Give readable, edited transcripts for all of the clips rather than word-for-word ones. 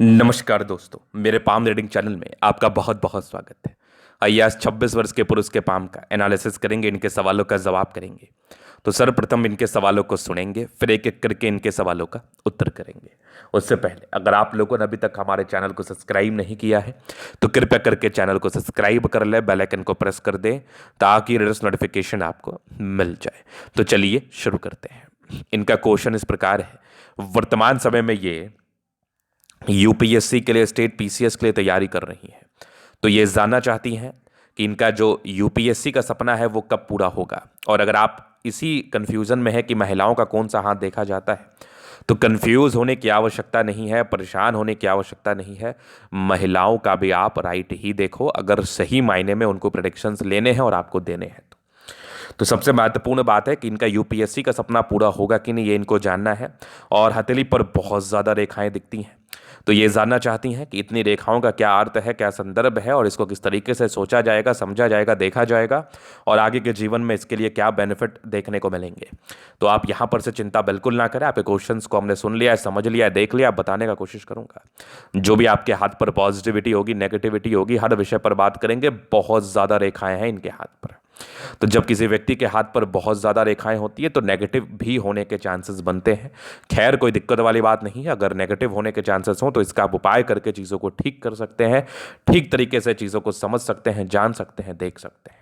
नमस्कार दोस्तों, मेरे पाम रीडिंग चैनल में आपका बहुत बहुत स्वागत है। आइए आज 26 वर्ष के पुरुष के पाम का एनालिसिस करेंगे, इनके सवालों का जवाब करेंगे। तो सर्वप्रथम इनके सवालों को सुनेंगे, फिर एक एक करके इनके सवालों का उत्तर करेंगे। उससे पहले अगर आप लोगों ने अभी तक हमारे चैनल को सब्सक्राइब नहीं किया है तो कृपया करके चैनल को सब्सक्राइब कर ले, बेल आइकन को प्रेस कर दें ताकि लेटेस्ट नोटिफिकेशन आपको मिल जाए। तो चलिए शुरू करते हैं। इनका क्वेश्चन इस प्रकार है, वर्तमान समय में ये यूपीएससी के लिए, स्टेट पीसीएस के लिए तैयारी कर रही हैं। तो ये जानना चाहती हैं कि इनका जो यूपीएससी का सपना है वो कब पूरा होगा। और अगर आप इसी कंफ्यूजन में है कि महिलाओं का कौन सा हाथ देखा जाता है, तो कंफ्यूज होने की आवश्यकता नहीं है, परेशान होने की आवश्यकता नहीं है। महिलाओं का भी आप राइट ही देखो, अगर सही मायने में उनको प्रेडिक्शंस लेने हैं और आपको देने हैं तो सबसे महत्वपूर्ण बात है कि इनका यूपीएससी का सपना पूरा होगा कि नहीं, ये इनको जानना है। और हथेली पर बहुत ज़्यादा रेखाएं दिखती हैं, तो ये जानना चाहती हैं कि इतनी रेखाओं का क्या अर्थ है, क्या संदर्भ है और इसको किस तरीके से सोचा जाएगा, समझा जाएगा, देखा जाएगा और आगे के जीवन में इसके लिए क्या बेनिफिट देखने को मिलेंगे। तो आप यहाँ पर से चिंता बिल्कुल ना करें। आपके क्वेश्चंस को हमने सुन लिया है, समझ लिया है, देख लिया, आप बताने का कोशिश करूंगा। जो भी आपके हाथ पर पॉजिटिविटी होगी, नेगेटिविटी होगी, हर विषय पर बात करेंगे। बहुत ज़्यादा रेखाएं हैं इनके हाथ पर। तो जब किसी व्यक्ति के हाथ पर बहुत ज़्यादा रेखाएं होती है तो नेगेटिव भी होने के चांसेस बनते हैं। खैर, कोई दिक्कत वाली बात नहीं है। अगर नेगेटिव होने के चांसेस हो तो इसका आप उपाय करके चीज़ों को ठीक कर सकते हैं, ठीक तरीके से चीज़ों को समझ सकते हैं, जान सकते हैं, देख सकते हैं।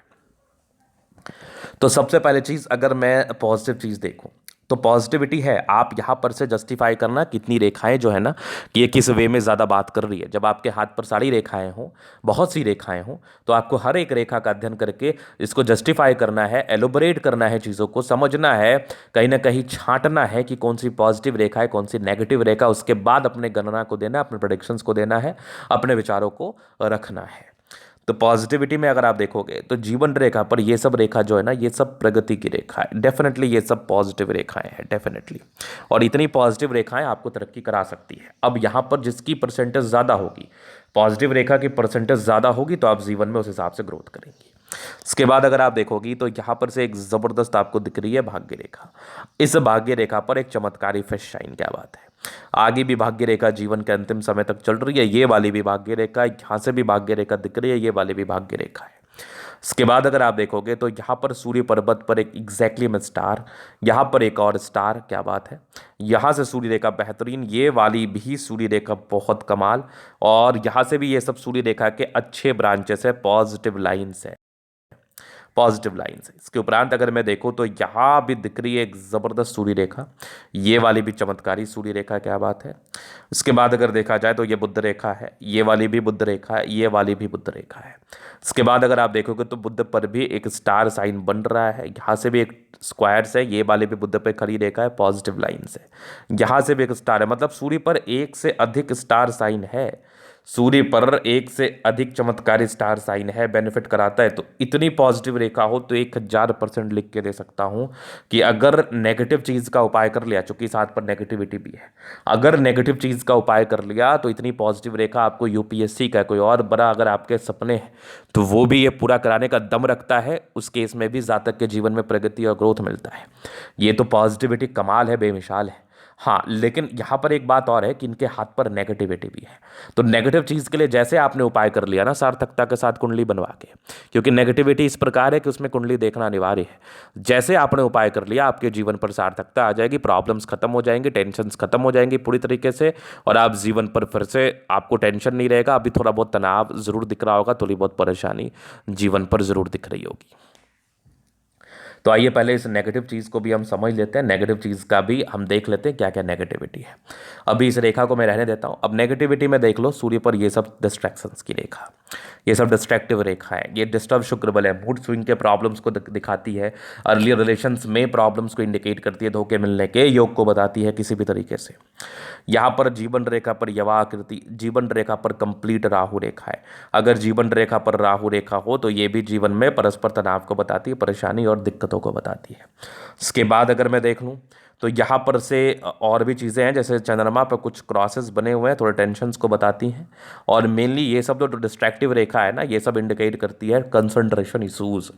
तो सबसे पहले चीज़, अगर मैं पॉजिटिव चीज़ देखूं तो पॉजिटिविटी है। आप यहाँ पर से जस्टिफाई करना कितनी रेखाएं जो है ना, कि ये किस वे में ज़्यादा बात कर रही है। जब आपके हाथ पर सारी रेखाएं हों, बहुत सी रेखाएं हों, तो आपको हर एक रेखा का अध्ययन करके इसको जस्टिफाई करना है, एलोबरेट करना है, चीज़ों को समझना है, कहीं ना कहीं छांटना है कि कौन सी पॉजिटिव रेखा है, कौन सी नेगेटिव रेखा। उसके बाद अपने गणना को देना, अपने प्रोडिक्शंस को देना है, अपने विचारों को रखना है। तो पॉजिटिविटी में अगर आप देखोगे तो जीवन रेखा पर ये सब रेखा जो है ना, ये सब प्रगति की रेखा है। डेफिनेटली ये सब पॉजिटिव रेखाएं हैं, डेफिनेटली। और इतनी पॉजिटिव रेखाएं आपको तरक्की करा सकती है। अब यहाँ पर जिसकी परसेंटेज ज़्यादा होगी, पॉजिटिव रेखा की परसेंटेज ज़्यादा होगी, तो आप जीवन में उस हिसाब से ग्रोथ करेंगी। इसके बाद अगर आप देखोगी तो यहाँ पर से एक ज़बरदस्त आपको दिख रही है भाग्य रेखा। इस भाग्य रेखा पर एक चमत्कारी फिश शाइन, क्या बात है। आगे भी भाग्य रेखा जीवन के अंतिम समय तक चल रही है। ये वाली भी भाग्य रेखा, यहाँ से भी भाग्य रेखा दिख रही है, ये वाली भी भाग्य रेखा है। इसके बाद अगर आप देखोगे तो यहाँ पर सूर्य पर्वत पर एक एग्जैक्टली में स्टार, यहाँ पर एक और स्टार, क्या बात है। यहाँ से सूर्य रेखा बेहतरीन, ये वाली भी सूर्य रेखा बहुत कमाल। और यहाँ से भी ये सब सूर्य रेखा के अच्छे ब्रांचेस है, पॉजिटिव लाइन्स है, पॉजिटिव लाइन से। इसके उपरांत अगर मैं देखूँ तो यहाँ भी दिख रही है एक ज़बरदस्त सूर्य रेखा, ये वाली भी चमत्कारी सूर्य रेखा, क्या बात है। इसके बाद अगर देखा जाए तो ये बुध रेखा है, ये वाली भी बुध रेखा है, ये वाली भी बुध रेखा है। इसके बाद अगर आप देखोगे तो बुध पर भी एक स्टार साइन बन रहा है, यहाँ से भी एक स्क्वायर से, ये वाले भी बुध पे खड़ी रेखा है, पॉजिटिव लाइन से। यहाँ से भी एक स्टार है, मतलब सूर्य पर एक से अधिक स्टार साइन है, सूर्य पर एक से अधिक चमत्कारी स्टार साइन है, बेनिफिट कराता है। तो इतनी पॉजिटिव रेखा हो तो 1000% लिख के दे सकता हूं कि अगर नेगेटिव चीज़ का उपाय कर लिया, चूंकि साथ पर नेगेटिविटी भी है, अगर नेगेटिव चीज़ का उपाय कर लिया तो इतनी पॉजिटिव रेखा आपको यूपीएससी का कोई और बड़ा अगर आपके सपने हैं तो वो भी ये पूरा कराने का दम रखता है। उस केस में भी जातक के जीवन में प्रगति और ग्रोथ मिलता है। ये तो पॉजिटिविटी कमाल है, बेमिसाल है। हाँ, लेकिन यहाँ पर एक बात और है कि इनके हाथ पर नेगेटिविटी भी है। तो नेगेटिव चीज़ के लिए जैसे आपने उपाय कर लिया ना सार्थकता के साथ कुंडली बनवा के, क्योंकि नेगेटिविटी इस प्रकार है कि उसमें कुंडली देखना अनिवार्य है। जैसे आपने उपाय कर लिया, आपके जीवन पर सार्थकता आ जाएगी, प्रॉब्लम्स खत्म हो जाएंगी, टेंशन्स खत्म हो जाएंगी पूरी तरीके से। और आप जीवन पर फिर से, आपको टेंशन नहीं रहेगा। अभी थोड़ा बहुत तनाव जरूर दिख रहा होगा, थोड़ी बहुत परेशानी जीवन पर जरूर दिख रही होगी। तो आइए पहले इस नेगेटिव चीज़ को भी हम समझ लेते हैं, नेगेटिव चीज़ का भी हम देख लेते हैं क्या क्या नेगेटिविटी है। अभी इस रेखा को मैं रहने देता हूँ। अब नेगेटिविटी में देख लो, सूर्य पर ये सब डिस्ट्रैक्शंस की रेखा, ये सब डिस्ट्रैक्टिव रेखा है, ये डिस्टर्ब शुक्र बल है, मूड स्विंग के प्रॉब्लम्स को दिखाती है, अर्लियर रिलेशंस में प्रॉब्लम्स को इंडिकेट करती है, धोखे मिलने के योग को बताती है किसी भी तरीके से। यहाँ पर जीवन रेखा पर यवा आकृति, जीवन रेखा पर कंप्लीट राहु रेखा है। अगर जीवन रेखा पर राहु रेखा हो तो ये भी जीवन में परस्पर तनाव को बताती है, परेशानी और दिक्कतों को बताती है। इसके बाद अगर मैं देख लूँ तो यहाँ पर से और भी चीज़ें हैं, जैसे चंद्रमा पर कुछ क्रॉसेस बने हुए हैं, थोड़े टेंशन्स को बताती हैं। और मेनली ये सब जो डिस्ट्रैक्टिव रेखा है ना, ये सब इंडिकेट करती है कंसंट्रेशन इशूज़।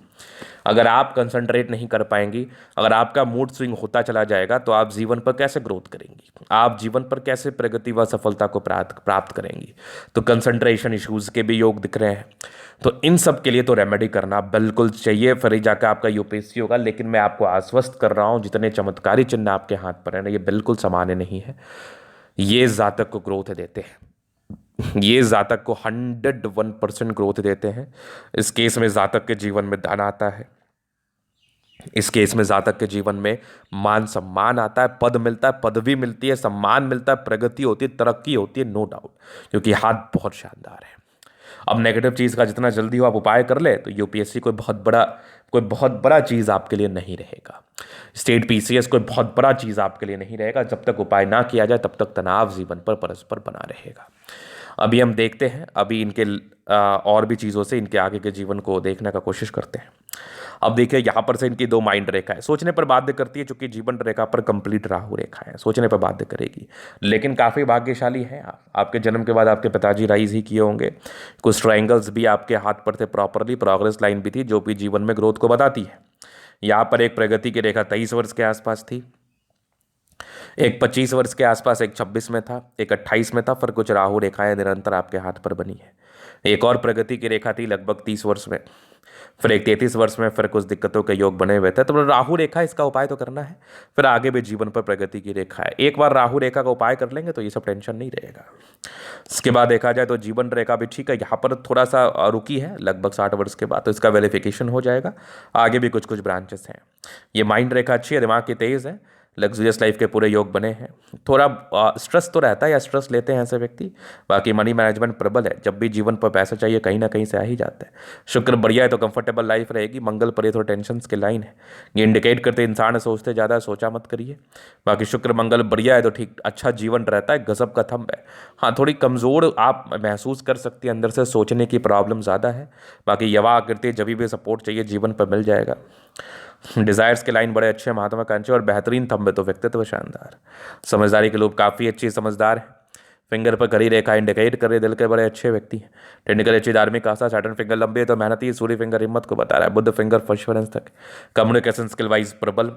अगर आप कंसंट्रेट नहीं कर पाएंगी, अगर आपका मूड स्विंग होता चला जाएगा, तो आप जीवन पर कैसे ग्रोथ करेंगी, आप जीवन पर कैसे प्रगति व सफलता को प्राप्त करेंगी। तो कंसंट्रेशन इश्यूज के भी योग दिख रहे हैं। तो इन सब के लिए तो रेमेडी करना बिल्कुल चाहिए, फिर ही जाकर आपका यूपीएससी होगा। लेकिन मैं आपको आश्वस्त कर रहा हूँ, जितने चमत्कारी चिन्ह आपके हाथ पर है ना, ये बिल्कुल सामान्य नहीं है। ये जातक को ग्रोथ देते हैं, ये जातक को 101% ग्रोथ देते हैं। इस केस में जातक के जीवन में धन आता है, इस केस में जातक के जीवन में मान सम्मान आता है, पद मिलता है, पदवी मिलती है, सम्मान मिलता है, प्रगति होती है, तरक्की होती है, नो डाउट, क्योंकि हाथ बहुत शानदार है। अब नेगेटिव चीज़ का जितना जल्दी हो आप उपाय कर ले, तो यूपीएससी कोई बहुत बड़ा चीज़ आपके लिए नहीं रहेगा। स्टेट पीसीएस कोई बहुत बड़ा चीज़ आपके लिए नहीं रहेगा। जब तक उपाय ना किया जाए तब तक तनाव जीवन पर परस्पर बना रहेगा। अभी हम देखते हैं, अभी इनके और भी चीज़ों से इनके आगे के जीवन को देखने का कोशिश करते हैं। अब देखिए, यहाँ पर से इनकी 2 माइंड रेखा है, सोचने पर बाध्य करती है, चूंकि जीवन रेखा पर कंप्लीट राहु रेखा है, सोचने पर बाध्य करेगी। लेकिन काफ़ी भाग्यशाली है आप, आपके जन्म के बाद आपके पिताजी राइज ही किए होंगे, कुछ ट्रायंगल्स भी आपके हाथ पर थे प्रॉपरली, प्रोग्रेस लाइन भी थी जो भी जीवन में ग्रोथ को बताती है। यहाँ पर एक प्रगति की रेखा 23 वर्ष के आसपास थी, एक 25 वर्ष के आसपास, एक 26 में था, एक 28 में था, फिर कुछ राहु रेखाएं निरंतर आपके हाथ पर बनी है। एक और प्रगति की रेखा थी लगभग 30 वर्ष में, फिर एक 33 वर्ष में, फिर कुछ दिक्कतों के योग बने हुए थे। तो राहु रेखा, इसका उपाय तो करना है, फिर आगे भी जीवन पर प्रगति की रेखा है। एक बार राहु रेखा का उपाय कर लेंगे तो ये सब टेंशन नहीं रहेगा। इसके बाद देखा जाए तो जीवन रेखा भी ठीक है, यहाँ पर थोड़ा सा रुकी है लगभग 60 वर्ष के बाद, तो इसका वेरिफिकेशन हो जाएगा। आगे भी कुछ कुछ ब्रांचेस हैं। ये माइंड रेखा अच्छी है, दिमाग की तेज है, लग्जरियस लाइफ के पूरे योग बने हैं। थोड़ा स्ट्रेस तो रहता है या स्ट्रेस लेते हैं ऐसे व्यक्ति, बाकी मनी मैनेजमेंट प्रबल है, जब भी जीवन पर पैसा चाहिए कहीं ना कहीं से आ ही जाता है। शुक्र बढ़िया है तो कंफर्टेबल लाइफ रहेगी। मंगल पर ये थोड़ा टेंशन की लाइन है, ये इंडिकेट करते इंसान सोचते ज़्यादा, सोचा मत करिए। बाकी शुक्र मंगल बढ़िया है तो ठीक, अच्छा जीवन रहता है, गजब का थंब है। हाँ, थोड़ी कमज़ोर आप महसूस कर सकती है, अंदर से सोचने की प्रॉब्लम ज़्यादा है। बाकी यवा आकृति जब भी सपोर्ट चाहिए जीवन पर मिल जाएगा। डिजायर्स के लाइन बड़े अच्छे, महत्वाकांक्षी और बेहतरीन थंबे, तो व्यक्तित्व शानदार, समझदारी के लोग काफ़ी अच्छी समझदार है। फिंगर पर घड़ी रेखा इंडिकेट कर रहे दिल के बड़े अच्छे व्यक्ति हैं। टेक्निकल अच्छी, धार्मिक आस्था, सैटर्न फिंगर लंबी है तो मेहनती, सूर्य फिंगर हिम्मत को बता रहा है, बुध फिंगर परसेवरेंस तक, कम्युनिकेशन स्किल वाइज प्रबल,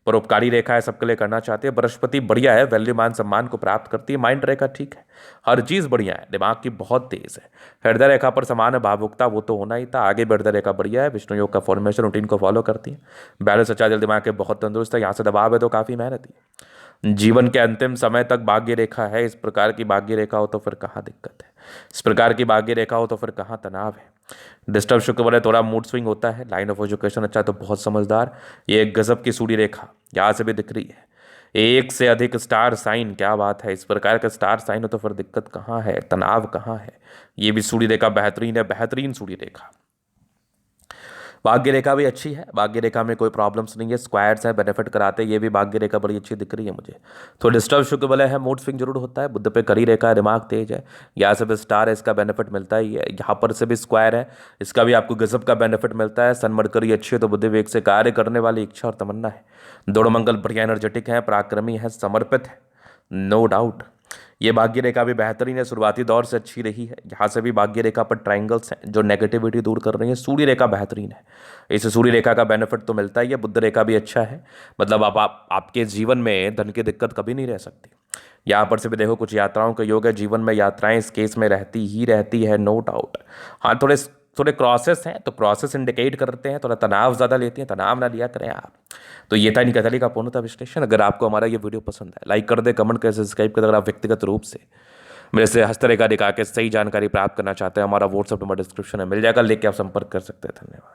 परोपकारी रेखा है, सबके लिए करना चाहते हैं। बृहस्पति बढ़िया है, वैल्यू मान सम्मान को प्राप्त करती है। माइंड रेखा ठीक है, हर चीज़ बढ़िया है, दिमाग की बहुत तेज है। हृदय रेखा पर समान भावुकता, वो तो होना ही था। आगे भी हृदय रेखा बढ़िया है, विष्णु योग का फॉर्मेशन रूटीन को फॉलो करती है। बैलेंस अच्छा, दिल दिमाग के बहुत तंदुरुस्त है। यहाँ से दबाव है तो काफ़ी मेहनती है। जीवन के अंतिम समय तक भाग्य रेखा है। इस प्रकार की भाग्य रेखा हो तो फिर कहाँ दिक्कत है, इस प्रकार की भाग्य रेखा हो तो फिर कहाँ तनाव है। डिस्टर्ब शुक्र वाले थोड़ा मूड स्विंग होता है। लाइन ऑफ एजुकेशन अच्छा तो बहुत समझदार। ये एक गजब की सूर्य रेखा यहाँ से भी दिख रही है, एक से अधिक स्टार साइन, क्या बात है। इस प्रकार का स्टार साइन हो तो फिर दिक्कत कहाँ है, तनाव कहाँ है। ये भी सूर्य रेखा बेहतरीन है, बेहतरीन सूर्य रेखा। भाग्य रेखा भी अच्छी है, भाग्य रेखा में कोई प्रॉब्लम्स नहीं है, स्क्वायर्स है, बेनिफिट कराते हैं। ये भी भाग्य रेखा बड़ी अच्छी दिख रही है मुझे। तो डिस्टर्ब शुक्र वाला है, मूड स्विंग जरूर होता है। बुद्ध पे करी रेखा है, दिमाग तेज है। यहाँ से भी स्टार है, इसका बेनिफिट मिलता ही है। यहाँ पर से भी स्क्वायर है, इसका भी आपको गजब का बेनिफिट मिलता है। सन मरकरी अच्छी है तो बुद्धि वेग से कार्य करने वाली इच्छा और तमन्ना है। दोनों मंगल बढ़िया एनर्जेटिक है, पराक्रमी है, समर्पित है, नो डाउट। ये भाग्य रेखा भी बेहतरीन है, शुरुआती दौर से अच्छी रही है। यहाँ से भी भाग्य रेखा पर ट्रायंगल्स हैं जो नेगेटिविटी दूर कर रही है। सूर्य रेखा बेहतरीन है, इस सूर्य रेखा का बेनिफिट तो मिलता ही है। बुध रेखा भी अच्छा है, मतलब आपके जीवन में धन की दिक्कत कभी नहीं रह सकती। यहाँ पर से भी देखो कुछ यात्राओं का योग है, जीवन में यात्राएं इस केस में रहती ही रहती है, नो डाउट। हाँ, थोड़े क्रॉसेस हैं तो क्रॉसेस इंडिकेट करते हैं, थोड़ा तनाव ज़्यादा लेती हैं, तनाव ना लिया करें आप। तो ये था निकतली का पूर्णतः विश्लेषण। अगर आपको हमारा ये वीडियो पसंद है, लाइक कर दे, कमेंट कर, सब्सक्राइब कर। अगर आप व्यक्तिगत रूप से मेरे से हस्तरेखा दिखा के सही जानकारी प्राप्त करना चाहते हैं, हमारा व्हाट्सअप नंबर डिस्क्रिप्शन में मिल जाएगा, लेके आप संपर्क कर सकते हैं। धन्यवाद।